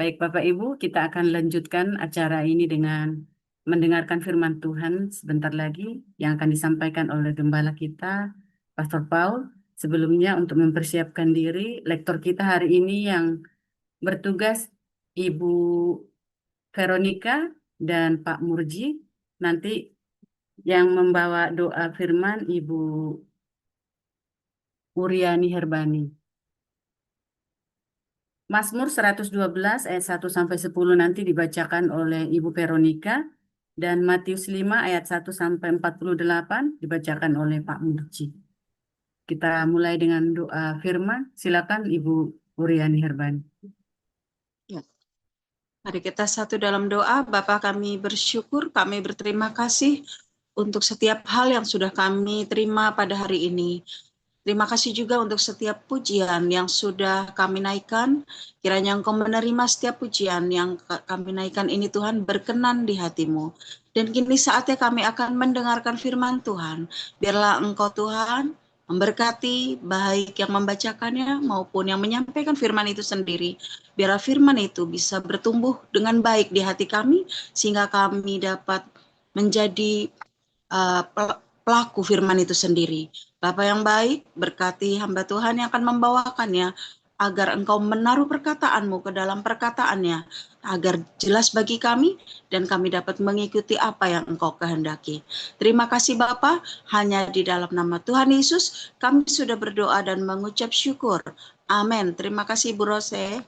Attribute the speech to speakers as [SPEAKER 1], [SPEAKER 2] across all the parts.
[SPEAKER 1] Baik, Bapak Ibu, kita akan lanjutkan acara ini dengan mendengarkan firman Tuhan sebentar lagi yang akan disampaikan oleh gembala kita, Pastor Paul. Sebelumnya untuk mempersiapkan diri, lektor kita hari ini yang bertugas Ibu Veronica dan Pak Murji. Nanti yang membawa doa firman Ibu Uriani Herbani. Mazmur 112 ayat 1 sampai 10 nanti dibacakan oleh Ibu Veronica dan Matius 5 ayat 1 sampai 48 dibacakan oleh Pak Murji. Kita mulai dengan doa firman. Silakan Ibu Uriani Herbani.
[SPEAKER 2] Ya. Mari kita satu dalam doa. Bapa, kami bersyukur, kami berterima kasih untuk setiap hal yang sudah kami terima pada hari ini. Terima kasih juga untuk setiap pujian yang sudah kami naikkan. Kiranya Engkau menerima setiap pujian yang kami naikkan ini, Tuhan, berkenan di hati-Mu. Dan kini saatnya kami akan mendengarkan firman Tuhan. Biarlah Engkau, Tuhan, memberkati baik yang membacakannya maupun yang menyampaikan firman itu sendiri. Biarlah firman itu bisa bertumbuh dengan baik di hati kami, sehingga kami dapat menjadi pelaku firman itu sendiri. Bapa yang baik, berkati hamba Tuhan yang akan membawakannya, agar Engkau menaruh perkataanmu ke dalam perkataannya, agar jelas bagi kami, dan kami dapat mengikuti apa yang Engkau kehendaki. Terima kasih Bapa, hanya di dalam nama Tuhan Yesus, kami sudah berdoa dan mengucap syukur. Amin. Terima kasih Bu Rose.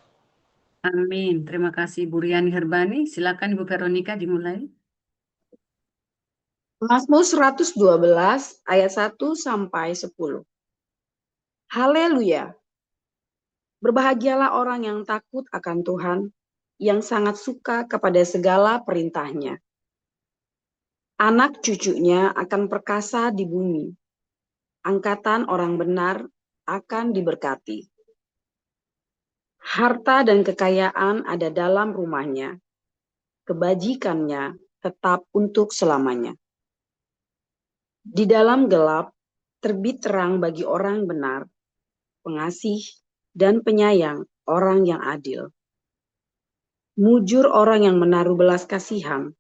[SPEAKER 1] Amin. Terima kasih Bu Riani Herbani. Silakan Ibu Veronica dimulai.
[SPEAKER 3] Mazmur 112 ayat 1 sampai 10. Haleluya. Berbahagialah orang yang takut akan Tuhan, yang sangat suka kepada segala perintahnya. Anak cucunya akan perkasa di bumi. Angkatan orang benar akan diberkati. Harta dan kekayaan ada dalam rumahnya. Kebajikannya tetap untuk selamanya. Di dalam gelap, terbit terang bagi orang benar, pengasih dan penyayang orang yang adil. Mujur orang yang menaruh belas kasihan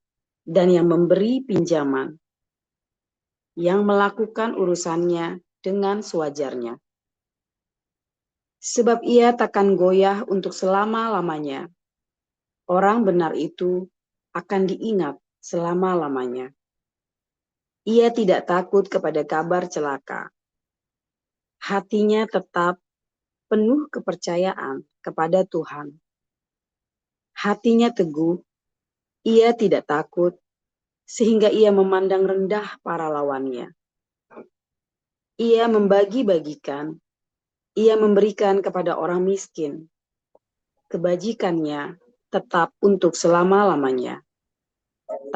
[SPEAKER 3] dan yang memberi pinjaman, yang melakukan urusannya dengan sewajarnya. Sebab ia takkan goyah untuk selama-lamanya. Orang benar itu akan diingat selama-lamanya. Ia tidak takut kepada kabar celaka. Hatinya tetap penuh kepercayaan kepada Tuhan. Hatinya teguh, ia tidak takut, sehingga ia memandang rendah para lawannya. Ia membagi-bagikan, ia memberikan kepada orang miskin. Kebajikannya tetap untuk selama-lamanya.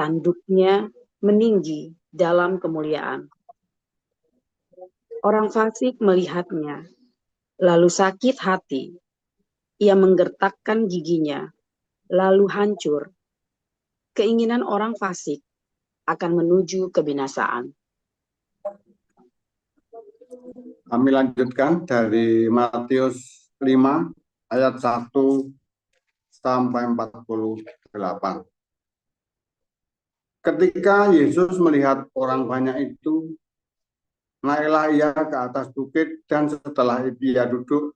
[SPEAKER 3] Tanduknya meninggi dalam kemuliaan. Orang fasik melihatnya, lalu sakit hati. Ia menggertakkan giginya, lalu hancur. Keinginan orang fasik akan menuju kebinasaan.
[SPEAKER 4] Kami lanjutkan dari Matius 5 ayat 1 sampai 48. Ketika Yesus melihat orang banyak itu, naiklah ia ke atas bukit, dan setelah ia duduk,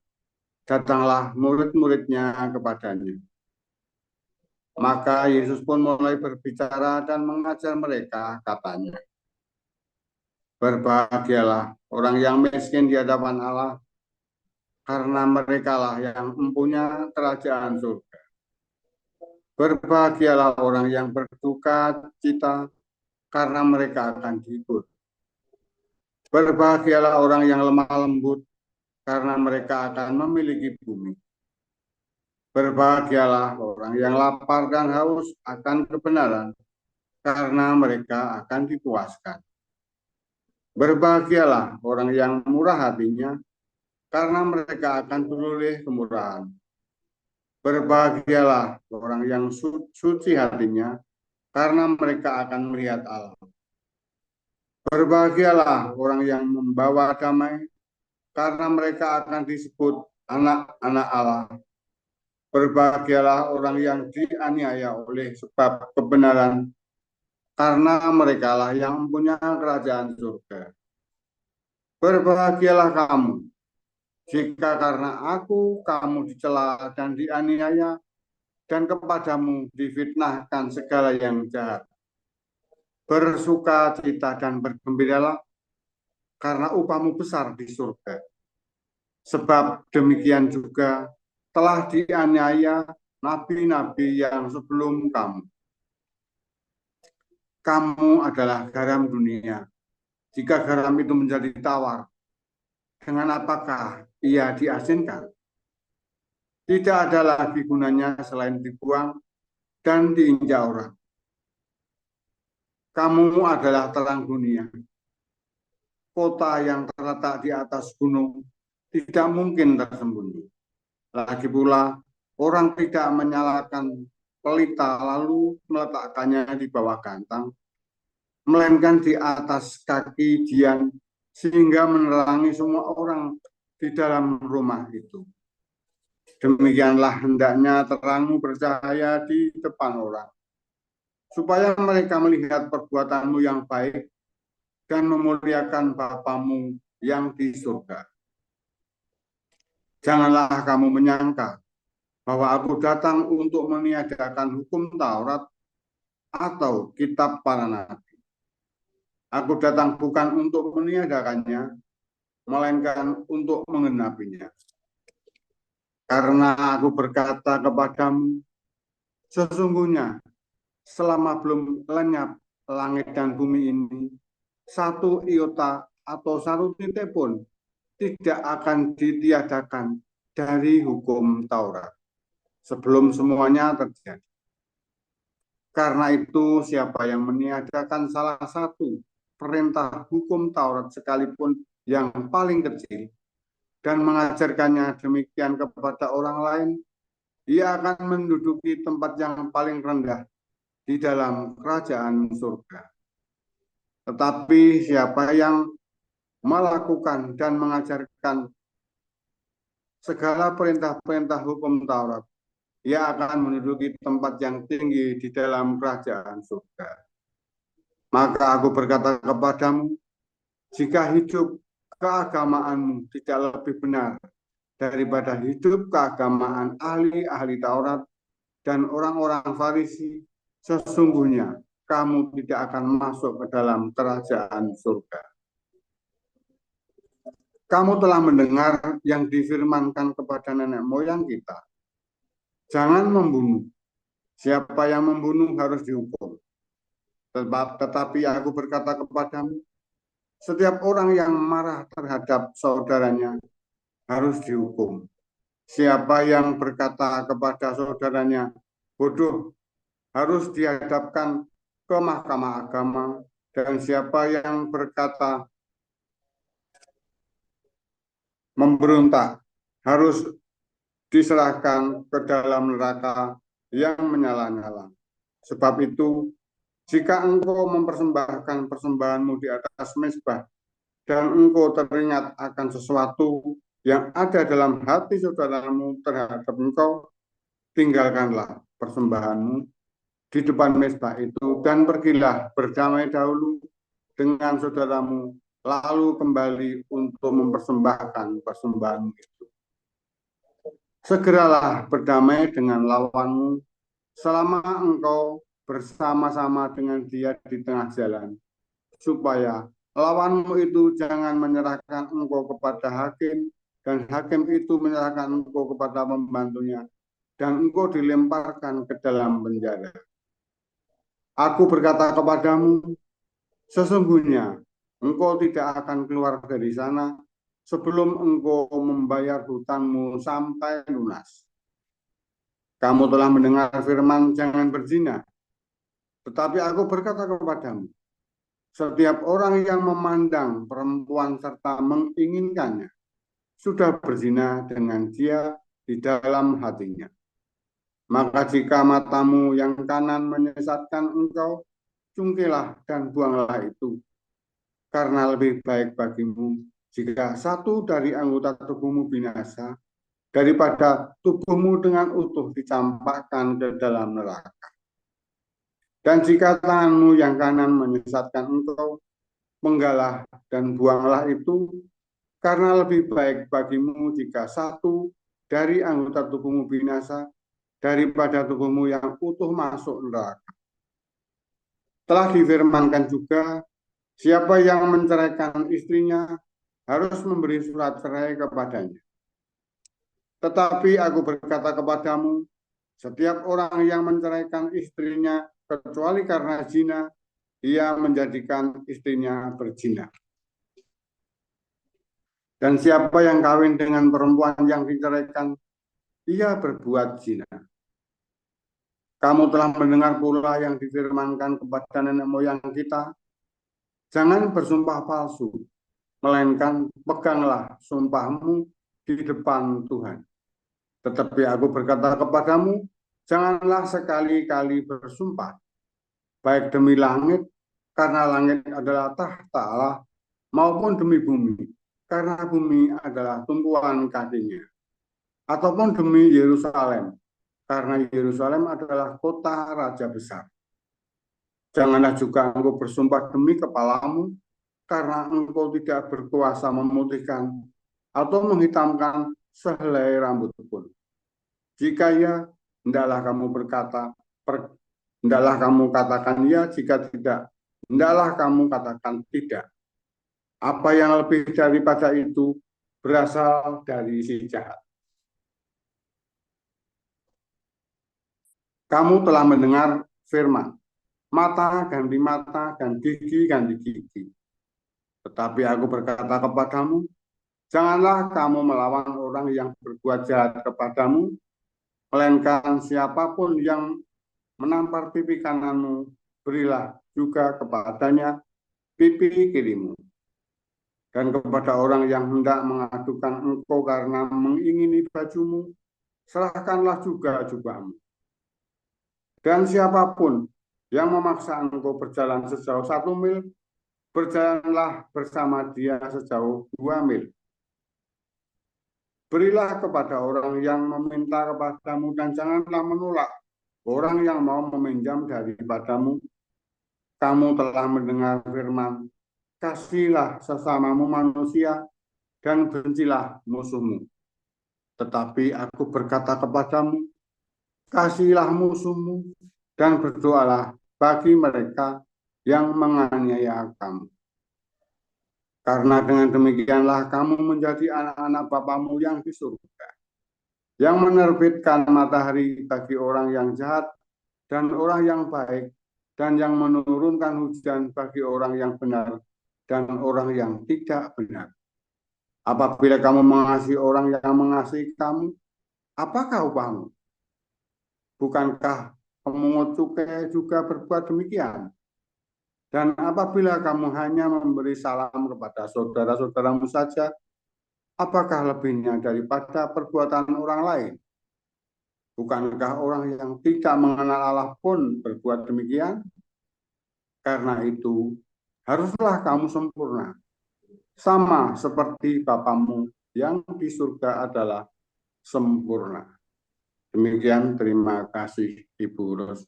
[SPEAKER 4] datanglah murid-muridnya kepadanya. Maka Yesus pun mulai berbicara dan mengajar mereka, katanya, berbahagialah orang yang miskin di hadapan Allah, karena merekalah yang mempunyai kerajaan surga. Berbahagialah orang yang berduka cita, karena mereka akan dihibur. Berbahagialah orang yang lemah lembut, karena mereka akan memiliki bumi. Berbahagialah orang yang lapar dan haus akan kebenaran, karena mereka akan dipuaskan. Berbahagialah orang yang murah hatinya, karena mereka akan beroleh kemurahan. Berbahagialah orang yang suci hatinya, karena mereka akan melihat Allah. Berbahagialah orang yang membawa damai, karena mereka akan disebut anak-anak Allah. Berbahagialah orang yang dianiaya oleh sebab kebenaran, karena merekalah yang mempunyai kerajaan surga. Berbahagialah kamu, jika karena aku kamu dicela dan dianiaya, dan kepadamu difitnahkan segala yang jahat. Bersukacita dan bergembiralah, karena upahmu besar di surga. Sebab demikian juga telah dianiaya nabi-nabi yang sebelum kamu. Kamu adalah garam dunia. Jika garam itu menjadi tawar, dengan apakah ia diasinkan? Tidak ada lagi gunanya selain dibuang dan diinjak orang. Kamu adalah terang dunia. Kota yang terletak di atas gunung tidak mungkin tersembunyi. Lagi pula, orang tidak menyalakan pelita lalu meletakkannya di bawah gantang, melainkan di atas kaki dian, sehingga menerangi semua orang di dalam rumah itu. Demikianlah hendaknya terangmu bercahaya di depan orang, supaya mereka melihat perbuatanmu yang baik dan memuliakan Bapamu yang di surga. Janganlah kamu menyangka bahwa aku datang untuk meniadakan hukum Taurat atau kitab para nabi. Aku datang bukan untuk meniadakannya, melainkan untuk menggenapinya. Karena aku berkata kepadamu, sesungguhnya selama belum lenyap langit dan bumi ini, satu iota atau satu titik pun tidak akan ditiadakan dari hukum Taurat sebelum semuanya terjadi. Karena itu, siapa yang meniadakan salah satu perintah hukum Taurat sekalipun yang paling kecil dan mengajarkannya demikian kepada orang lain, ia akan menduduki tempat yang paling rendah di dalam kerajaan surga. Tetapi siapa yang melakukan dan mengajarkan segala perintah-perintah hukum Taurat, ia akan menduduki tempat yang tinggi di dalam kerajaan surga. Maka aku berkata kepadamu, jika hidup keagamaanmu tidak lebih benar daripada hidup keagamaan ahli-ahli Taurat dan orang-orang Farisi, sesungguhnya kamu tidak akan masuk ke dalam kerajaan surga. Kamu telah mendengar yang difirmankan kepada nenek moyang kita, jangan membunuh. Siapa yang membunuh harus dihukum. Tetapi aku berkata kepadamu, setiap orang yang marah terhadap saudaranya harus dihukum. Siapa yang berkata kepada saudaranya bodoh harus dihadapkan ke mahkamah agama, dan siapa yang berkata memberontak harus diserahkan ke dalam neraka yang menyala-nyala. Sebab itu, jika engkau mempersembahkan persembahanmu di atas mezbah dan engkau teringat akan sesuatu yang ada dalam hati saudaramu terhadap engkau, tinggalkanlah persembahanmu di depan mezbah itu dan pergilah berdamai dahulu dengan saudaramu, lalu kembali untuk mempersembahkan persembahan itu. Segeralah berdamai dengan lawanmu selama engkau bersama-sama dengan dia di tengah jalan, supaya lawanmu itu jangan menyerahkan engkau kepada hakim, dan hakim itu menyerahkan engkau kepada pembantunya, dan engkau dilemparkan ke dalam penjara. Aku berkata kepadamu, sesungguhnya engkau tidak akan keluar dari sana sebelum engkau membayar hutangmu sampai lunas. Kamu telah mendengar firman jangan berzina. Tetapi aku berkata kepadamu, setiap orang yang memandang perempuan serta menginginkannya sudah berzina dengan dia di dalam hatinya. Maka jika matamu yang kanan menyesatkan engkau, cungkilah dan buanglah itu. Karena lebih baik bagimu jika satu dari anggota tubuhmu binasa daripada tubuhmu dengan utuh dicampakkan ke dalam neraka. Dan jika tanganmu yang kanan menyesatkan engkau, penggalah dan buanglah itu, karena lebih baik bagimu jika satu dari anggota tubuhmu binasa daripada tubuhmu yang utuh masuk neraka. Telah difirmankan juga, siapa yang menceraikan istrinya harus memberi surat cerai kepadanya. Tetapi aku berkata kepadamu, setiap orang yang menceraikan istrinya kecuali karena zina, ia menjadikan istrinya berzina. Dan siapa yang kawin dengan perempuan yang diceraikan, ia berbuat zina. Kamu telah mendengar pula yang difirmankan kepada nenek moyang kita, jangan bersumpah palsu, melainkan peganglah sumpahmu di depan Tuhan. Tetapi aku berkata kepadamu, janganlah sekali-kali bersumpah, baik demi langit, karena langit adalah tahta Allah, maupun demi bumi, karena bumi adalah tumpuan kakinya, ataupun demi Yerusalem, karena Yerusalem adalah kota raja besar. Janganlah juga engkau bersumpah demi kepalamu, karena engkau tidak berkuasa memutihkan atau menghitamkan sehelai rambut pun. Jika ya, hendaklah kamu katakan ya, jika tidak, hendaklah kamu katakan tidak. Apa yang lebih daripada itu berasal dari si jahat. Kamu telah mendengar firman, mata ganti mata dan gigi ganti gigi. Tetapi aku berkata kepadamu, janganlah kamu melawan orang yang berbuat jahat kepadamu, melainkan siapapun yang menampar pipi kananmu, berilah juga kepadanya pipi kirimu. Dan kepada orang yang hendak mengadukan engkau karena mengingini bajumu, serahkanlah juga jubahmu. Dan siapapun yang memaksa engkau berjalan sejauh 1 mil, berjalanlah bersama dia sejauh 2 mil. Berilah kepada orang yang meminta kepadamu dan janganlah menolak orang yang mau meminjam daripadamu. Kamu telah mendengar firman, kasihlah sesamamu manusia dan bencilah musuhmu. Tetapi aku berkata kepadamu, kasihilah musuhmu dan berdoalah bagi mereka yang menganiaya kamu. Karena dengan demikianlah kamu menjadi anak-anak Bapamu yang di surga, yang menerbitkan matahari bagi orang yang jahat dan orang yang baik, dan yang menurunkan hujan bagi orang yang benar dan orang yang tidak benar. Apabila kamu mengasihi orang yang mengasihi kamu, apakah upahmu? Bukankah pemungut cukai juga berbuat demikian? Dan apabila kamu hanya memberi salam kepada saudara-saudaramu saja, apakah lebihnya daripada perbuatan orang lain? Bukankah orang yang tidak mengenal Allah pun berbuat demikian? Karena itu, haruslah kamu sempurna, sama seperti Bapamu yang di surga adalah sempurna. Demikian, terima kasih Ibu Ros.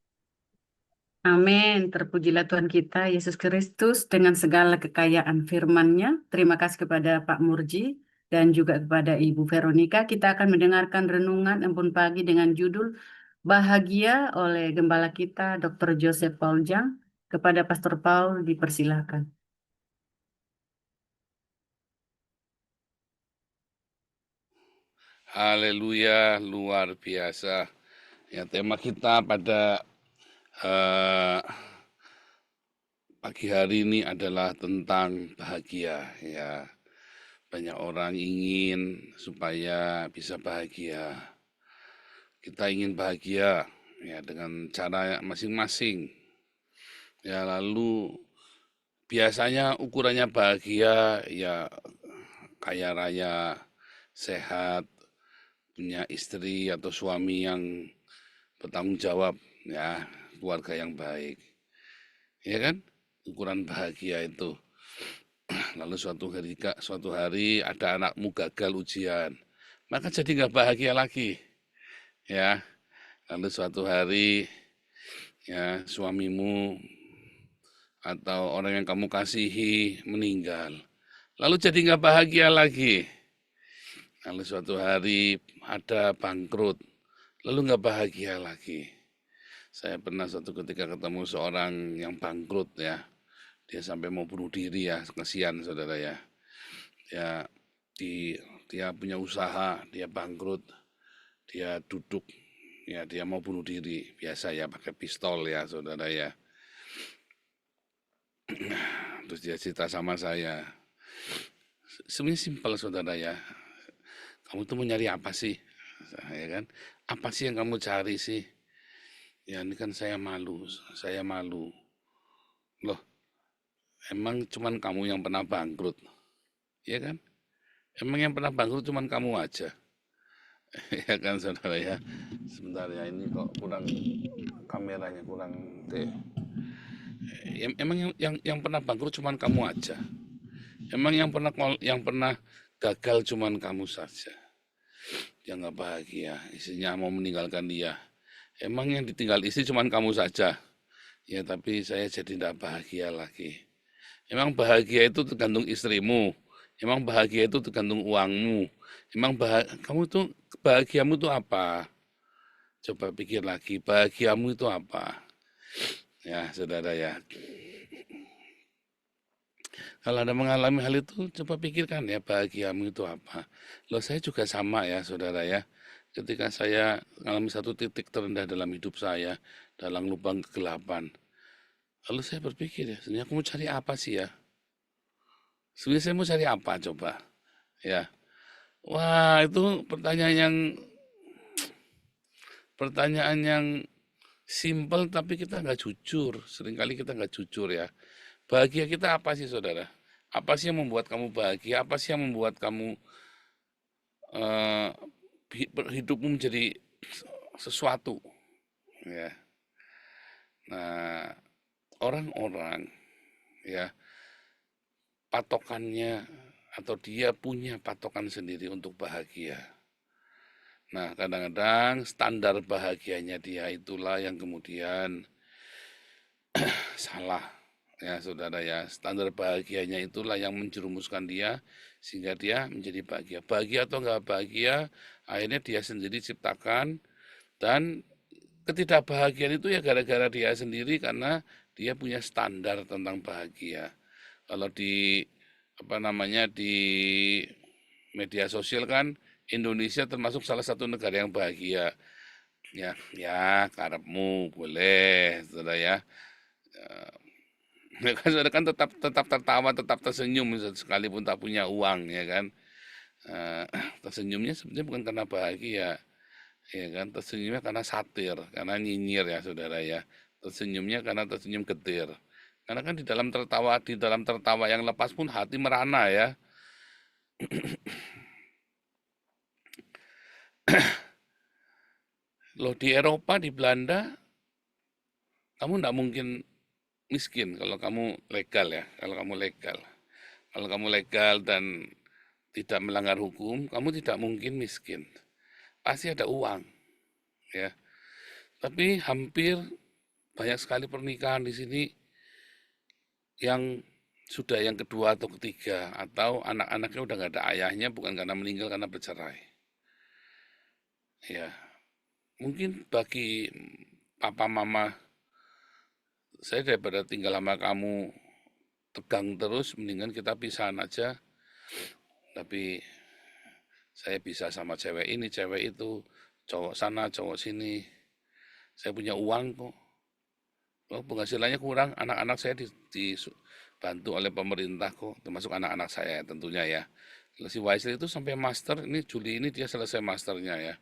[SPEAKER 1] Amin. Terpujilah Tuhan kita, Yesus Kristus, dengan segala kekayaan firman-Nya. Terima kasih kepada Pak Murji dan juga kepada Ibu Veronica. Kita akan mendengarkan renungan Embun Pagi dengan judul Bahagia oleh Gembala kita, Dr. Joseph Paul Jang. Kepada Pastor Paul, dipersilakan.
[SPEAKER 5] Haleluya, luar biasa. Ya, tema kita pada pagi hari ini adalah tentang bahagia. Ya, banyak orang ingin supaya bisa bahagia. Kita ingin bahagia ya dengan cara masing-masing. Ya, lalu biasanya ukurannya bahagia ya kaya raya, sehat, punya istri atau suami yang bertanggung jawab, ya, keluarga yang baik, ya kan, ukuran bahagia itu. Lalu suatu hari ada anakmu gagal ujian, maka jadi nggak bahagia lagi. Ya, lalu suatu hari ya suamimu atau orang yang kamu kasihi meninggal, lalu jadi nggak bahagia lagi. Lalu suatu hari ada bangkrut, lalu nggak bahagia lagi. Saya pernah suatu ketika ketemu seorang yang bangkrut ya, dia sampai mau bunuh diri ya, kasihan saudara ya. Ya, dia punya usaha, dia bangkrut, dia duduk, ya dia mau bunuh diri, biasa ya pakai pistol ya saudara ya. Terus dia cerita sama saya, sebenarnya simpel saudara ya, kamu tuh mau nyari apa sih? Ya kan? Apa sih yang kamu cari sih? Ya ini kan saya malu. Loh, emang cuman kamu yang pernah bangkrut? Ya kan? Emang yang pernah bangkrut cuman kamu aja? Ya kan saudara ya? Sebentar ya, ini kok kurang, kameranya kurang deh. Emang yang pernah bangkrut cuman kamu aja? Emang yang pernah gagal cuman kamu saja? Dia nggak bahagia, istrinya mau meninggalkan dia. Emang yang ditinggal istri cuman kamu saja? Ya tapi saya jadi tidak bahagia lagi. Emang bahagia itu tergantung istrimu. Emang bahagia itu tergantung uangmu. Emang kamu tuh bahagiamu itu apa? Coba pikir lagi, bahagiamu itu apa? Ya, saudara ya. Kalau Anda mengalami hal itu, coba pikirkan ya, bahagiamu itu apa? Loh, saya juga sama ya, saudara ya. Ketika saya mengalami satu titik terendah dalam hidup saya, dalam lubang kegelapan. Lalu saya berpikir ya, sebenarnya aku mau cari apa sih ya? Sebenarnya saya mau cari apa coba? Ya. Wah, itu pertanyaan yang simpel tapi kita nggak jujur. Seringkali kita nggak jujur ya. Bahagia kita apa sih saudara? Apa sih yang membuat kamu bahagia? Apa sih yang membuat kamu eh, hidupmu menjadi sesuatu? Ya. Nah, orang-orang ya patokannya atau dia punya patokan sendiri untuk bahagia. Nah, kadang-kadang standar bahagianya dia itulah yang kemudian salah. Ya, saudara ya, standar bahagianya itulah yang menjerumuskan dia sehingga dia menjadi bahagia. Bahagia atau enggak bahagia, akhirnya dia sendiri ciptakan, dan ketidakbahagiaan itu ya gara-gara dia sendiri karena dia punya standar tentang bahagia. Kalau di di media sosial kan Indonesia termasuk salah satu negara yang bahagia. Ya, karepmu boleh, saudara ya. Ya kan saudara kan tetap tertawa, tetap tersenyum sekalipun tak punya uang ya kan. Eh, Tersenyumnya sebenarnya bukan karena bahagia, ya kan. Tersenyumnya karena satir, karena nyinyir ya saudara ya. Tersenyumnya karena tersenyum getir. Karena kan di dalam tertawa yang lepas pun hati merana ya. Loh, di Eropa, di Belanda, kamu tidak mungkin miskin kalau kamu legal ya. Kalau kamu legal dan tidak melanggar hukum, kamu tidak mungkin miskin. Pasti ada uang, ya. Tapi hampir banyak sekali pernikahan di sini yang sudah yang kedua atau ketiga, atau anak-anaknya udah nggak ada ayahnya, bukan karena meninggal, karena bercerai. Ya, mungkin bagi papa mama, saya daripada tinggal sama kamu tegang terus, mendingan kita pisahan aja. Tapi saya bisa sama cewek ini, cewek itu, cowok sana, cowok sini. Saya punya uang kok. Oh, penghasilannya kurang, anak-anak saya dibantu oleh pemerintah kok, termasuk anak-anak saya tentunya ya. Lalu si Wisely itu sampai master, ini Juli ini dia selesai masternya ya.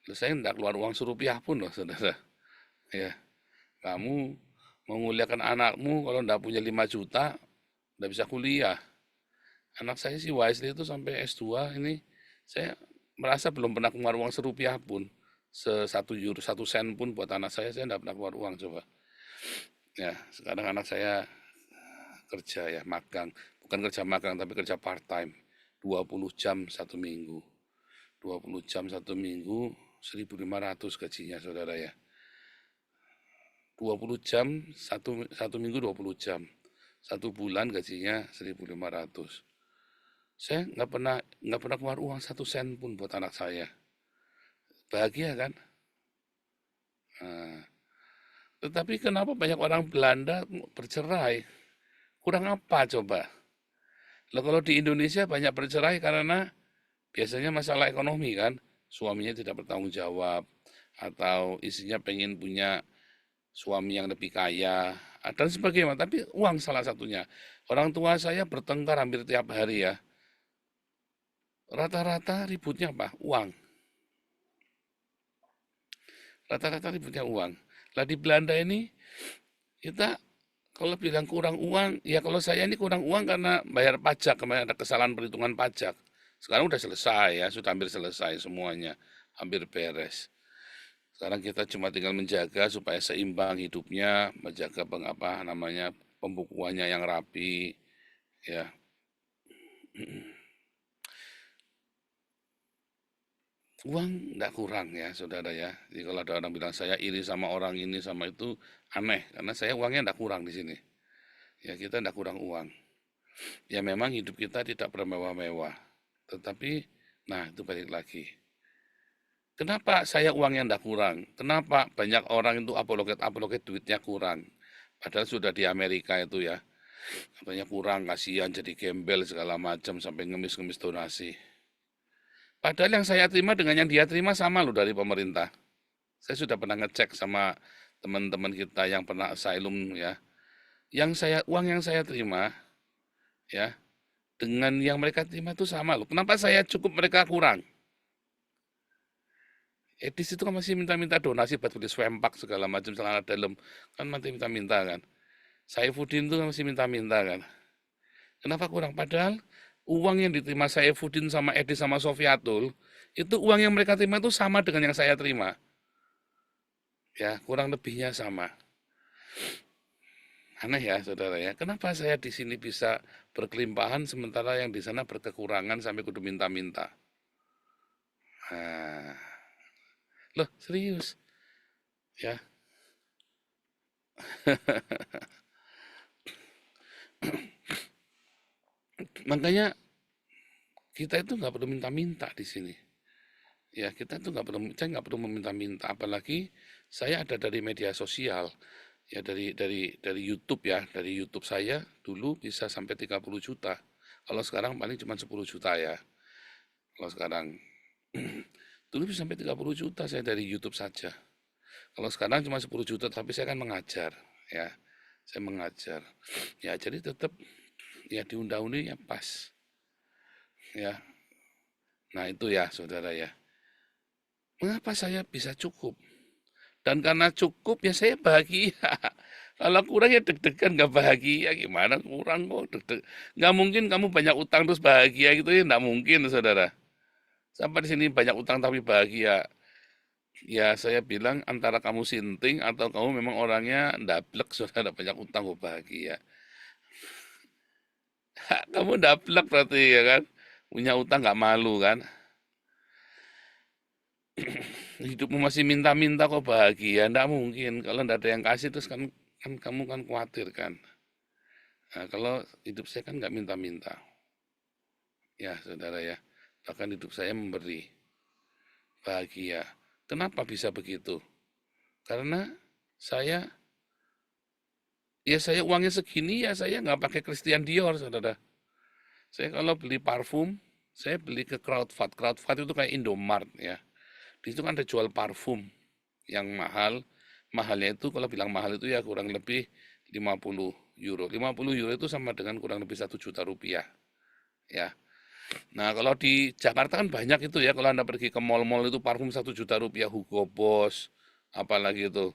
[SPEAKER 5] Lalu saya tidak keluar uang serupiah pun loh, saudara. Ya, kamu menguliakan anakmu kalau tidak punya 5 juta, tidak bisa kuliah. Anak saya si Wisely itu sampai S2 ini, saya merasa belum pernah keluar uang serupiah pun. €1, 1 sen pun buat anak saya tidak pernah keluar uang coba. Ya, sekarang anak saya kerja ya, magang. Bukan kerja magang, tapi kerja part time. 20 jam 1 minggu. 20 jam 1 minggu 1.500 gajinya saudara ya. 20 jam, satu minggu 20 jam. 1 bulan gajinya 1.500. Saya nggak pernah keluar uang 1 sen pun buat anak saya. Bahagia kan? Nah, tetapi kenapa banyak orang Belanda bercerai? Kurang apa coba? Lah kalau di Indonesia banyak bercerai karena biasanya masalah ekonomi kan, suaminya tidak bertanggung jawab, atau istrinya pengen punya suami yang lebih kaya, dan sebagainya. Tapi uang salah satunya. Orang tua saya bertengkar hampir tiap hari ya. Rata-rata ributnya apa? Uang. Rata-rata ributnya uang. Lah di Belanda ini kita kalau bilang kurang uang, ya kalau saya ini kurang uang karena bayar pajak, kemarin ada kesalahan perhitungan pajak. Sekarang udah selesai ya, sudah hampir selesai semuanya, hampir beres. Sekarang kita cuma tinggal menjaga supaya seimbang hidupnya, menjaga pembukuannya yang rapi, ya. Uang enggak kurang ya, saudara ya. Jadi kalau ada orang bilang saya iri sama orang ini sama itu, aneh. Karena saya uangnya enggak kurang di sini. Ya kita enggak kurang uang. Ya memang hidup kita tidak bermewah-mewah. Tetapi, nah itu balik lagi. Kenapa saya uangnya enggak kurang? Kenapa banyak orang itu apologet duitnya kurang? Padahal sudah di Amerika itu ya. Katanya kurang, kasihan, jadi gembel segala macam sampai ngemis-ngemis donasi. Padahal yang saya terima dengan yang dia terima sama loh dari pemerintah. Saya sudah pernah ngecek sama teman-teman kita yang pernah asylum ya. Uang yang saya terima ya dengan yang mereka terima itu sama loh. Kenapa saya cukup mereka kurang? Di situ kan masih minta-minta donasi buat beli swempak segala macam celana dalam kan masih minta-minta kan. Saifuddin itu masih minta-minta kan. Kenapa kurang? Padahal uang yang diterima Saifuddin sama Edi sama Sofiatul, itu uang yang mereka terima itu sama dengan yang saya terima. Ya, kurang lebihnya sama. Aneh ya, saudara ya. Kenapa saya di sini bisa berkelimpahan sementara yang di sana berkekurangan sampai kudu minta-minta? Nah, loh, serius. Ya. Makanya kita itu nggak perlu minta-minta di sini. Ya kita itu saya nggak perlu meminta-minta. Apalagi saya ada dari media sosial, ya dari YouTube ya, dari YouTube saya dulu bisa sampai 30 juta. Kalau sekarang paling cuma 10 juta ya. Kalau sekarang dulu bisa sampai 30 juta saya dari YouTube saja. Kalau sekarang cuma 10 juta, tapi saya kan mengajar, ya. Saya mengajar. Ya jadi tetap ya di undang-undang ya pas. Ya. Nah, itu ya, saudara ya. Mengapa saya bisa cukup? Dan karena cukup ya saya bahagia. Kalau kurang ya deg-degan nggak bahagia gimana kurang kok deg-deg. Nggak mungkin kamu banyak utang terus bahagia gitu ya nggak mungkin saudara. Sampai di sini banyak utang tapi bahagia. Ya saya bilang antara kamu sinting atau kamu memang orangnya ndablek saudara banyak utang kok bahagia. Kamu ndablek berarti ya kan. Punya utang nggak malu kan. Hidupmu masih minta-minta kok bahagia, ndak mungkin. Kalau ndak ada yang kasih terus kan kamu kan khawatir kan. Nah, kalau hidup saya kan nggak minta-minta. Ya, saudara ya. Bahkan hidup saya memberi bahagia. Kenapa bisa begitu? Karena saya uangnya segini ya saya nggak pakai Christian Dior, saudara. Saya kalau beli parfum, saya beli ke Kruidvat. Kruidvat itu kayak Indomart ya. Di situ kan ada jual parfum yang mahal. Mahalnya itu kalau bilang mahal itu ya kurang lebih 50 euro. 50 euro itu sama dengan kurang lebih 1 juta rupiah. Ya. Nah kalau di Jakarta kan banyak itu ya. Kalau Anda pergi ke mall-mall itu parfum 1 juta rupiah. Hugo Boss. Apalagi itu.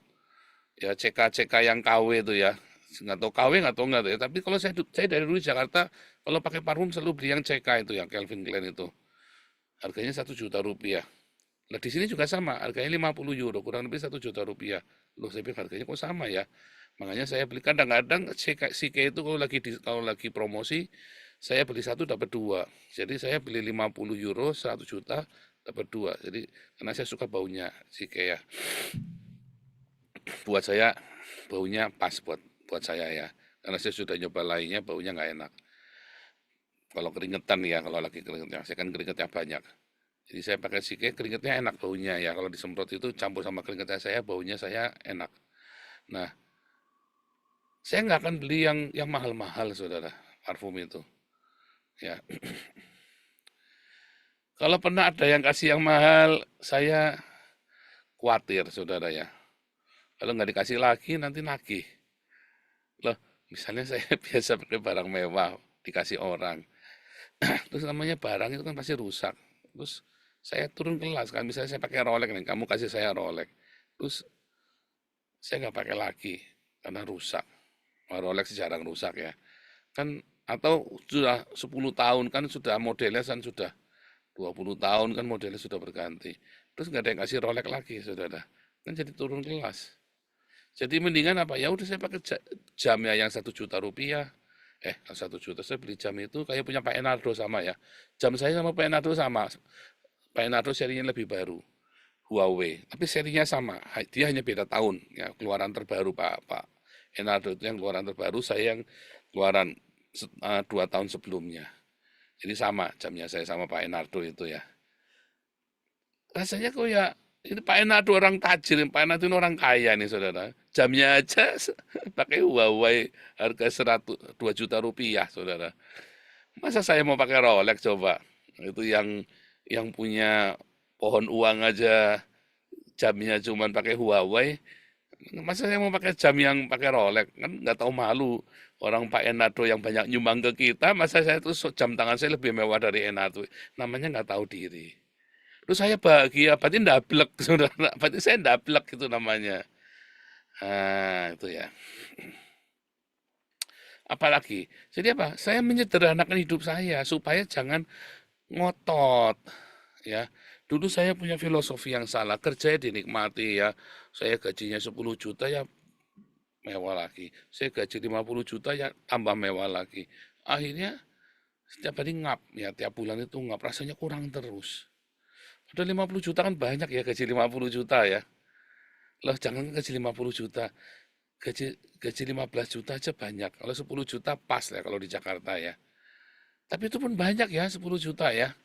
[SPEAKER 5] Ya CK yang KW itu ya. Nggak tahu KW nggak tahu nggak tahu ya. Tapi kalau saya dari dulu di Jakarta. Kalau pakai parfum selalu beli yang CK itu yang Calvin Klein itu. Harganya 1 juta rupiah. Nah di sini juga sama, harganya 50 euro, kurang lebih 1 juta rupiah. Loh saya pikir harganya kok sama ya. Makanya saya beli kadang-kadang CK itu kalau lagi promosi, saya beli 1 dapat 2. Jadi saya beli 50 euro 100 juta, dapat 2. Jadi karena saya suka baunya sih kayak buat saya baunya pas buat saya ya. Karena saya sudah nyoba lainnya baunya nggak enak. Kalau keringetan ya, kalau lagi keringetan, saya kan keringetnya banyak. Jadi saya pakai Sike, keringetnya enak baunya ya. Kalau disemprot itu campur sama keringetnya saya, baunya saya enak. Nah, saya nggak akan beli yang mahal-mahal, saudara, parfum itu. Ya, kalau pernah ada yang kasih yang mahal, saya khawatir, saudara ya. Kalau nggak dikasih lagi, nanti nagih. Loh, misalnya saya biasa pakai barang mewah, dikasih orang. Terus namanya barang itu kan pasti rusak. Terus saya turun kelas kan, misalnya saya pakai Rolex nih, kamu kasih saya Rolex. Terus saya nggak pakai lagi karena rusak. Rolex jarang rusak ya. Kan atau sudah 10 tahun kan sudah modelnya kan sudah 20 tahun kan modelnya sudah berganti. Terus nggak ada yang kasih Rolex lagi, saudara. Kan jadi turun kelas. Jadi mendingan apa? Ya udah saya pakai jamnya yang 1 juta rupiah. 1 juta saya beli jam itu kayak punya Pak Enardo sama ya. Jam saya sama Pak Enardo sama. Pak Enardo serinya lebih baru. Huawei, tapi serinya sama. Dia hanya beda tahun. Ya, keluaran terbaru Pak Enardo itu yang keluaran terbaru, saya yang keluaran 2 tahun sebelumnya. Jadi sama jamnya saya sama Pak Enardo itu ya. Rasanya kok ya ini Pak Enardo orang tajir, Pak Enardo ini orang kaya nih saudara. Jamnya aja pakai Huawei harga 2 juta rupiah saudara. Masa saya mau pakai Rolex coba? Itu yang punya pohon uang aja jamnya cuman pakai Huawei. Masa saya mau pakai jam yang pakai Rolex? Kan nggak tahu malu. Orang Pak Enardo yang banyak nyumbang ke kita, masa saya terus jam tangan saya lebih mewah dari Enardo. Namanya nggak tahu diri. Terus saya bahagia, berarti ndablek, saudara. Berarti saya ndablek itu namanya. Nah, itu ya. Apalagi, jadi apa? Saya menyederhanakan hidup saya supaya jangan ngotot, ya. Dulu saya punya filosofi yang salah, kerja dinikmati ya. Saya gajinya 10 juta ya mewah lagi. Saya gaji 50 juta ya tambah mewah lagi. Akhirnya setiap hari ngap ya, tiap bulan itu ngap, rasanya kurang terus. Udah 50 juta kan banyak ya, gaji 50 juta ya. Loh jangan gaji 50 juta, gaji 15 juta aja banyak. Kalau 10 juta pas ya kalau di Jakarta ya. Tapi itu pun banyak ya 10 juta ya.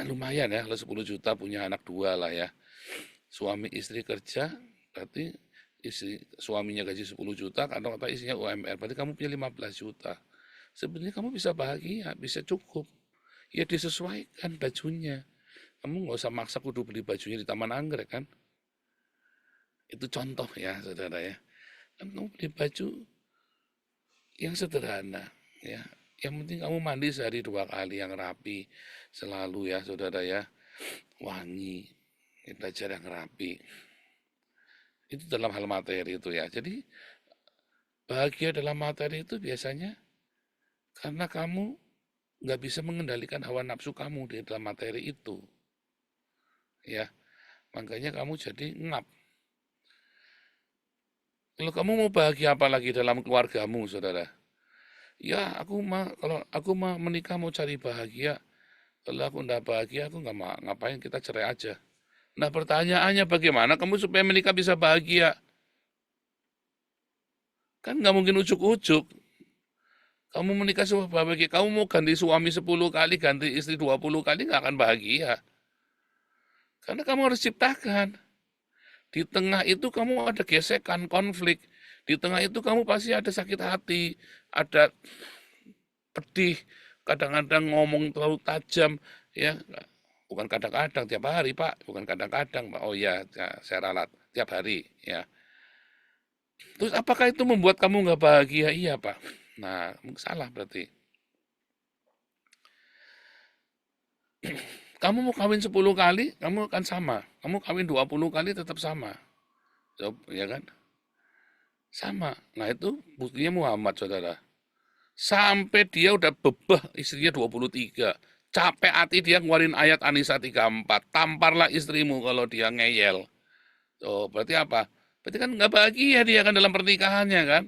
[SPEAKER 5] Lumayan ya kalau 10 juta punya anak 2 lah ya. Suami istri kerja, berarti suaminya gaji 10 juta, kata istrinya UMR, berarti kamu punya 15 juta. Sebenarnya kamu bisa bahagia, bisa cukup. Ya disesuaikan bajunya. Kamu nggak usah maksa kudu beli bajunya di Taman Anggrek kan. Itu contoh ya saudara ya. Kamu beli baju yang sederhana ya. Yang penting kamu mandi sehari 2 kali yang rapi selalu ya saudara ya. Wangi, belajar yang rapi. Itu dalam hal materi itu ya. Jadi bahagia dalam materi itu biasanya karena kamu nggak bisa mengendalikan hawa nafsu kamu di dalam materi itu. Ya, makanya kamu jadi ngap. Kalau kamu mau bahagia apa lagi dalam keluargamu, saudara? Ya, kalau aku mah menikah mau cari bahagia. Kalau aku nggak bahagia, aku nggak mau ngapain, kita cerai aja. Nah, pertanyaannya bagaimana kamu supaya menikah bisa bahagia? Kan nggak mungkin ujuk-ujuk. Kamu menikah supaya bahagia, kamu mau ganti suami 10 kali, ganti istri 20 kali, nggak akan bahagia. Karena kamu harus ciptakan. Di tengah itu kamu ada gesekan, konflik. Di tengah itu kamu pasti ada sakit hati, ada pedih, kadang-kadang ngomong terlalu tajam, ya. Bukan kadang-kadang, tiap hari Pak, bukan kadang-kadang Pak. Oh ya, saya ralat, tiap hari, ya. Terus apakah itu membuat kamu nggak bahagia? Iya Pak. Nah, salah berarti. Kamu mau kawin 10 kali, kamu akan sama. Kamu kawin 20 kali tetap sama. Ya kan? Sama. Nah itu buktinya Muhammad, saudara. Sampai dia udah bebah istrinya 23. Capek hati dia ngeluarin ayat An-Nisa 34. Tamparlah istrimu kalau dia ngeyel. Oh, berarti apa? Berarti kan nggak bahagia dia kan dalam pernikahannya kan?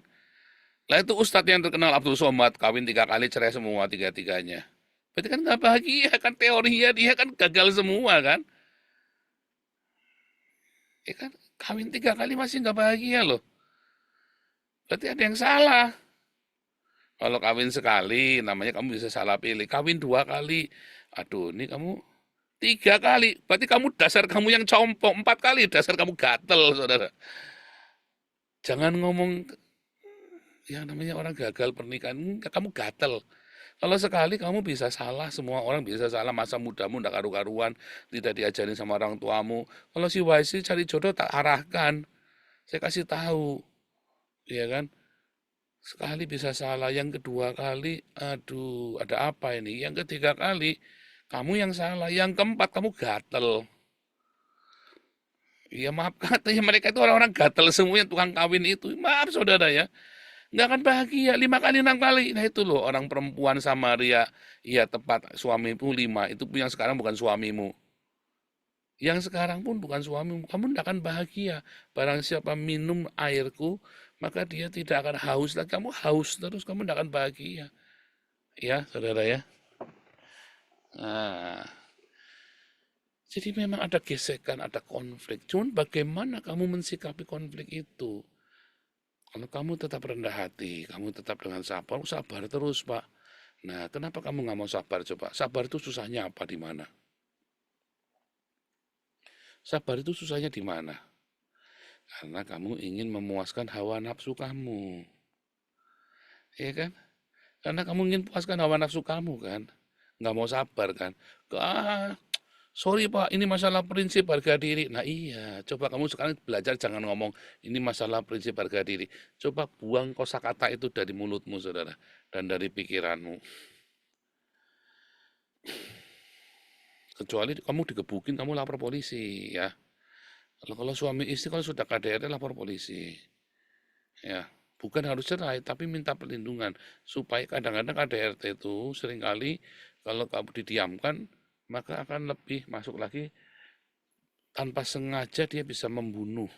[SPEAKER 5] Lah itu ustadz yang terkenal Abdul Somad, kawin 3 kali cerai semua 3-3-nya. Berarti kan nggak bahagia kan, teorinya dia kan gagal semua kan. Ya kan, kawin 3 kali masih nggak bahagia loh. Berarti ada yang salah. Kalau kawin sekali, namanya kamu bisa salah pilih. Kawin 2 kali, aduh ini kamu 3 kali. Berarti dasar kamu yang compok. 4 kali dasar kamu gatel, saudara. Jangan ngomong yang namanya orang gagal pernikahan, kamu gatel. Kalau sekali kamu bisa salah, semua orang bisa salah, masa mudamu ndak karu-karuan, tidak diajarin sama orang tuamu. Kalau si YC cari jodoh tak arahkan, saya kasih tahu, ya kan? Sekali bisa salah, yang kedua kali, aduh, ada apa ini? Yang ketiga kali, kamu yang salah, yang keempat kamu gatel. Ya maaf, katanya mereka itu orang-orang gatel semua yang tukang kawin itu. Maaf saudara ya, nggak akan bahagia 5 kali 6 kali. Nah itu loh orang perempuan Samaria, iya tepat suamimu 5, itu yang sekarang bukan suamimu. Yang sekarang pun bukan suamimu, kamu tidak akan bahagia. Barang siapa minum airku, maka dia tidak akan haus lagi. Kamu haus terus, kamu tidak akan bahagia. Ya saudara ya. Nah, jadi memang ada gesekan, ada konflik. Cuman bagaimana kamu mensikapi konflik itu? Kalau kamu tetap rendah hati, kamu tetap dengan sabar, sabar terus Pak. Nah, kenapa kamu nggak mau sabar coba? Sabar itu susahnya apa, di mana? Sabar itu susahnya di mana? Karena kamu ingin memuaskan hawa nafsu kamu. Iya kan? Karena kamu ingin puaskan hawa nafsu kamu kan? Nggak mau sabar kan? Sorry Pak, ini masalah prinsip harga diri. Nah iya, coba kamu sekarang belajar jangan ngomong ini masalah prinsip harga diri. Coba buang kosakata itu dari mulutmu saudara, dan dari pikiranmu. Kecuali kamu digebukin, kamu lapor polisi ya. Kalau suami istri kalau sudah KDRT lapor polisi. Ya, bukan harus cerai, tapi minta perlindungan. Supaya kadang-kadang KDRT itu seringkali kalau kamu didiamkan, maka akan lebih masuk lagi, tanpa sengaja dia bisa membunuh.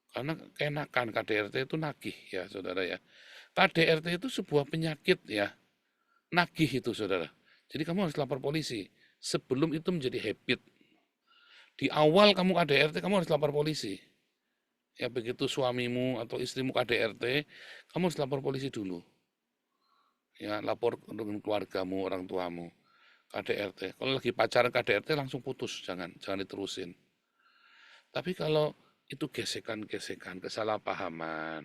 [SPEAKER 5] Karena keenakan KDRT itu nagih ya saudara ya. KDRT itu sebuah penyakit ya. Nagih itu saudara. Jadi kamu harus lapor polisi. Sebelum itu menjadi habit. Di awal kamu KDRT, kamu harus lapor polisi. Ya begitu suamimu atau istrimu KDRT, kamu harus lapor polisi dulu. Ya lapor dengan keluargamu, orang tuamu. KDRT. Kalau lagi pacaran KDRT langsung putus, jangan diterusin. Tapi kalau itu gesekan-gesekan, kesalahpahaman,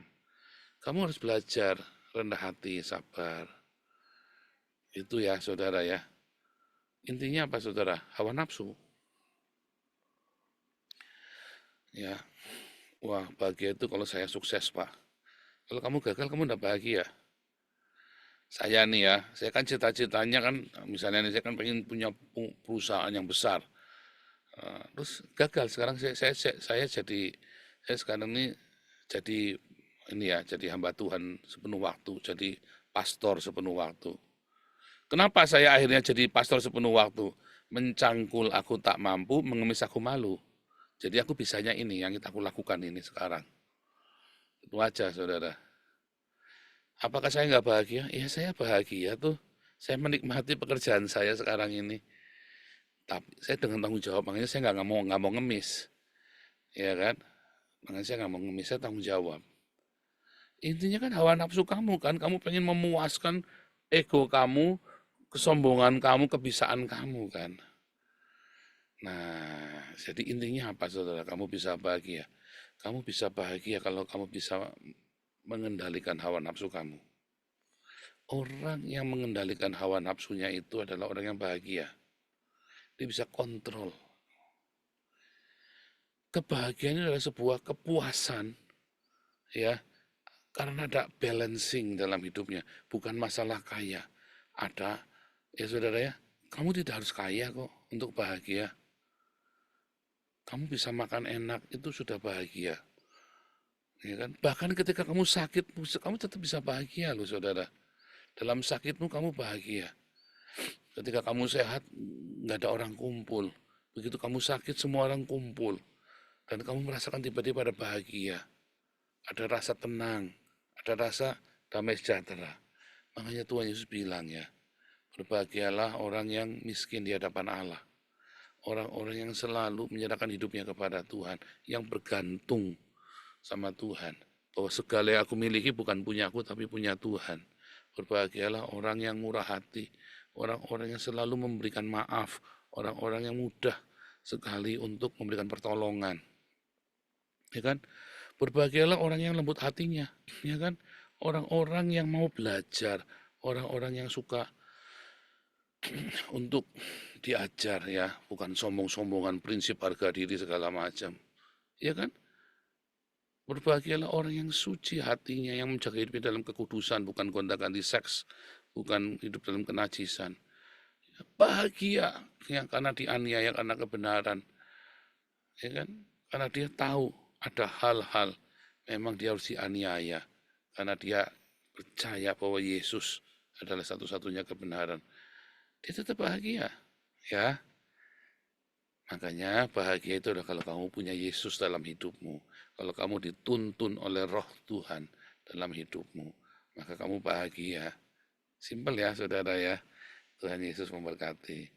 [SPEAKER 5] kamu harus belajar rendah hati, sabar. Itu ya saudara ya. Intinya apa saudara? Hawa nafsu. Ya, wah bahagia itu kalau saya sukses Pak. Kalau kamu gagal, kamu tidak bahagia. Saya nih ya, saya kan cita-citanya kan, misalnya nih, saya kan pengen punya perusahaan yang besar. Terus gagal, sekarang saya sekarang ini jadi jadi hamba Tuhan sepenuh waktu, jadi pastor sepenuh waktu. Kenapa saya akhirnya jadi pastor sepenuh waktu? Mencangkul aku tak mampu, mengemis aku malu. Jadi aku bisanya ini yang aku lakukan ini sekarang. Itu aja saudara. Apakah saya nggak bahagia? Ya saya bahagia tuh. Saya menikmati pekerjaan saya sekarang ini. Tapi saya dengan tanggung jawab, makanya saya nggak mau ngemis. Ya kan? Makanya saya nggak mau ngemis, saya tanggung jawab. Intinya kan hawa nafsu kamu kan, kamu pengen memuaskan ego kamu, kesombongan kamu, kebisaan kamu kan. Nah, jadi intinya apa saudara? Kamu bisa bahagia. Kamu bisa bahagia kalau kamu bisa mengendalikan hawa nafsu kamu. Orang yang mengendalikan hawa nafsunya itu adalah orang yang bahagia. Dia bisa kontrol. Kebahagiaan adalah sebuah kepuasan, ya, karena ada balancing dalam hidupnya. Bukan masalah kaya. Ada, ya saudara ya, kamu tidak harus kaya kok untuk bahagia. Kamu bisa makan enak, itu sudah bahagia. Ya kan? Bahkan ketika kamu sakit, kamu tetap bisa bahagia loh saudara. Dalam sakitmu kamu bahagia. Ketika kamu sehat, nggak ada orang kumpul. Begitu kamu sakit, semua orang kumpul. Dan kamu merasakan tiba-tiba ada bahagia. Ada rasa tenang. Ada rasa damai sejahtera. Makanya Tuhan Yesus bilang ya, Berbahagialah orang yang miskin di hadapan Allah. Orang-orang yang selalu menyerahkan hidupnya kepada Tuhan, yang bergantung sama Tuhan. Bahwa segala yang aku miliki bukan punya aku, tapi punya Tuhan. Berbahagialah orang yang murah hati, orang-orang yang selalu memberikan maaf, orang-orang yang mudah sekali untuk memberikan pertolongan. Ya kan? Berbahagialah orang yang lembut hatinya, ya kan? Orang-orang yang mau belajar, orang-orang yang suka untuk diajar ya, bukan sombong-sombongan prinsip harga diri segala macam. Ya kan? Berbahagialah orang yang suci hatinya, yang menjaga hidupnya dalam kekudusan, bukan gonta-ganti seks, bukan hidup dalam kenajisan. Bahagia ya, karena dianiaya karena kebenaran. Ya kan? Karena dia tahu ada hal-hal memang dia harus dianiaya karena dia percaya bahwa Yesus adalah satu-satunya kebenaran. Dia tetap bahagia, ya. Makanya bahagia itu adalah kalau kamu punya Yesus dalam hidupmu, kalau kamu dituntun oleh Roh Tuhan dalam hidupmu, maka kamu bahagia. Simpel ya, saudara ya. Tuhan Yesus memberkati.